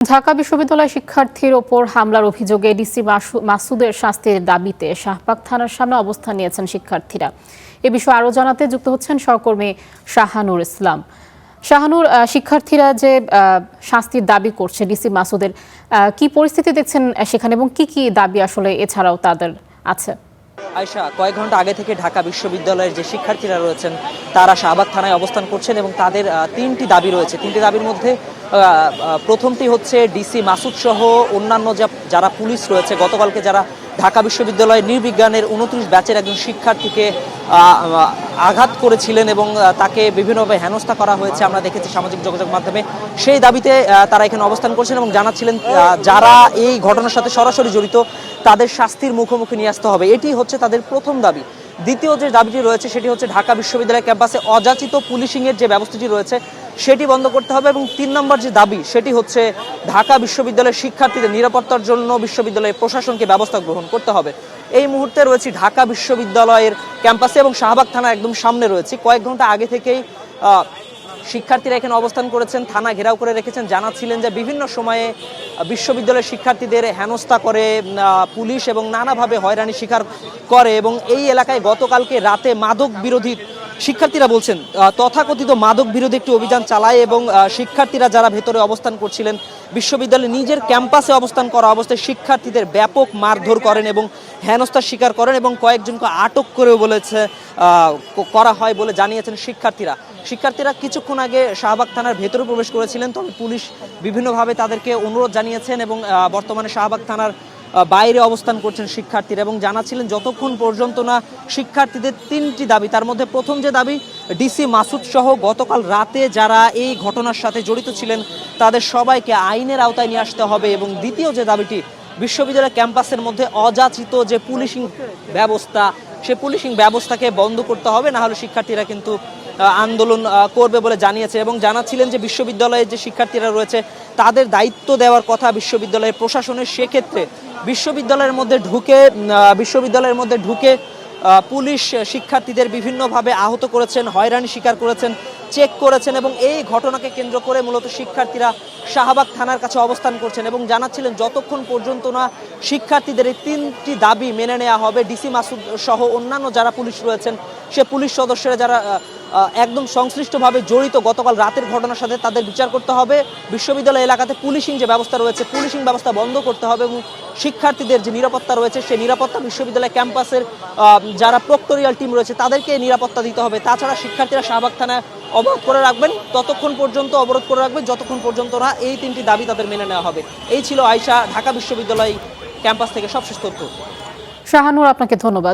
ঢাকা বিশ্ববিদ্যালয় শিক্ষার্থীর ওপর হামলার অভিযোগে ডিসি মাসুদের শাস্তির দাবিতে শাহবাগ থানার সামনে অবস্থান নিয়েছেন শিক্ষার্থীরা। এ বিষয়ে আরও জানাতে যুক্ত হচ্ছেন সহকর্মী শাহানুর ইসলাম। শাহানুর, শিক্ষার্থীরা যে শাস্তির দাবি করছে ডিসি মাসুদের, কি পরিস্থিতি দেখছেন সেখানে এবং কি কি দাবি আসলে এছাড়াও তাদের আছে? আয়শা, কয়েক ঘন্টা আগে থেকে ঢাকা বিশ্ববিদ্যালয়ের যে শিক্ষার্থীরা রয়েছেন তারা শাহবাগ থানায় অবস্থান করছেন এবং তাদের তিনটি দাবি রয়েছে। তিনটি দাবির মধ্যে প্রথমটি হচ্ছে ডিসি মাসুদ সহ অন্যান্য যারা পুলিশ রয়েছে, গতকালকে যারা ঢাকা বিশ্ববিদ্যালয়ের নৃবিজ্ঞানের 29 ব্যাচের একজন শিক্ষার্থীকে আঘাত করেছিলেন এবং তাকে বিভিন্নভাবে হেনস্থা করা হয়েছে, আমরা দেখেছি সামাজিক যোগাযোগ মাধ্যমে। সেই দাবিতে তারা এখানে অবস্থান করছেন এবং জানাচ্ছিলেন যারা এই ঘটনার সাথে সরাসরি জড়িত তাদের শাস্তির মুখোমুখি নিয়ে আসতে হবে। এটি হচ্ছে তাদের প্রথম দাবি। দ্বিতীয় যে দাবিটি রয়েছে সেটি হচ্ছে ঢাকা বিশ্ববিদ্যালয় ক্যাম্পাসে অযাচিত পুলিশিংয়ের যে ব্যবস্থাটি রয়েছে সেটি বন্ধ করতে হবে। এবং 3 নম্বর যে দাবি সেটি হচ্ছে ঢাকা বিশ্ববিদ্যালয়ের শিক্ষার্থীদের নিরাপত্তার জন্য বিশ্ববিদ্যালয়ের প্রশাসনকে ব্যবস্থা গ্রহণ করতে হবে। এই মুহূর্তে রয়েছে ঢাকা বিশ্ববিদ্যালয়ের ক্যাম্পাসে এবং শাহবাগ থানার একদম সামনে রয়েছে। কয়েক ঘন্টা আগে থেকেই শিক্ষার্থীরা এখানে অবস্থান করেছেন, থানা ঘেরাও করে রেখেছেন। জানাচ্ছিলেন যে বিভিন্ন সময়ে বিশ্ববিদ্যালয়ের শিক্ষার্থীদের হেনস্থা করে পুলিশ এবং নানাভাবে হয়রানি শিকার করে এবং এই এলাকায় গতকালকে রাতে মাদক বিরোধী শিক্ষার্থীরা বলছেন তথাকথিত মাদক বিরোধী একটি অভিযান চালায় এবং শিক্ষার্থীরা যারা ভেতরে অবস্থান করছিলেন বিশ্ববিদ্যালয়ের নিজের ক্যাম্পাসে অবস্থান করা অবস্থায় শিক্ষার্থীদের ব্যাপক মারধর করেন এবং হেনস্থার শিকার করেন এবং কয়েকজনকে আটক করেও করা হয় বলে জানিয়েছেন শিক্ষার্থীরা কিছুক্ষণ আগে শাহবাগ থানার ভেতরে প্রবেশ করেছিলেন, তবে পুলিশ বিভিন্নভাবে তাদেরকে অনুরোধ জানিয়েছেন এবং বর্তমানে শাহবাগ থানার বাইরে অবস্থান করছেন শিক্ষার্থীরা এবং জানাচ্ছিলেন যতক্ষণ পর্যন্ত না শিক্ষার্থীদের 3টি দাবি, তার মধ্যে প্রথম যে দাবি ডিসি মাসুদ সহ গতকাল রাতে যারা এই ঘটনার সাথে জড়িত ছিলেন তাদের সবাইকে আইনের আওতায় নিয়ে আসতে হবে এবং দ্বিতীয় যে দাবিটি বিশ্ববিদ্যালয় ক্যাম্পাসের মধ্যে অযাচিত যে পুলিশিং ব্যবস্থা সে পুলিশিং ব্যবস্থাকে বন্ধ করতে হবে, না হলে শিক্ষার্থীরা কিন্তু আন্দোলন করবে বলে জানিয়েছে এবং জানাচ্ছিলেন যে বিশ্ববিদ্যালয়ের যে শিক্ষার্থীরা রয়েছে তাদের দায়িত্ব দেওয়ার কথা বিশ্ববিদ্যালয়ের প্রশাসনের। সেক্ষেত্রে বিশ্ববিদ্যালয়ের মধ্যে ঢুকে পুলিশ শিক্ষার্থীদের বিভিন্নভাবে আহত করেছেন, হয়রানি শিকার করেছেন, চেক করেছেন এবং এই ঘটনাকে কেন্দ্র করে মূলত শিক্ষার্থীরা শাহবাগ থানার কাছে অবস্থান করছেন এবং জানাচ্ছিলেন যতক্ষণ পর্যন্ত না শিক্ষার্থীদের এই 3টি দাবি মেনে নেওয়া হবে, ডিসি মাসুদ সহ অন্যান্য যারা পুলিশ রয়েছেন সে পুলিশ সদস্যরা যারা একদম সংশ্লিষ্টভাবে জড়িত গতকাল রাতের ঘটনার সাথে তাদের বিচার করতে হবে। বিশ্ববিদ্যালয় এলাকাতে পুলিশিং যে ব্যবস্থা রয়েছে পুলিশিং ব্যবস্থা বন্ধ করতে হবে এবং শিক্ষার্থীদের যে নিরাপত্তা রয়েছে সেই নিরাপত্তা বিশ্ববিদ্যালয় ক্যাম্পাসের যারা প্রক্টোরিয়াল টিম রয়েছে তাদেরকে নিরাপত্তা দিতে হবে। তাছাড়া শিক্ষার্থীরা শাহবাগ থানায় অবরোধ করে রাখবেন যতক্ষণ পর্যন্ত না এই 3টি দাবি তাদের মেনে নেওয়া হবে। এই ছিল আয়শা ঢাকা বিশ্ববিদ্যালয় ক্যাম্পাস থেকে সবশেষ তথ্য। শাহানুর, আপনাকে ধন্যবাদ।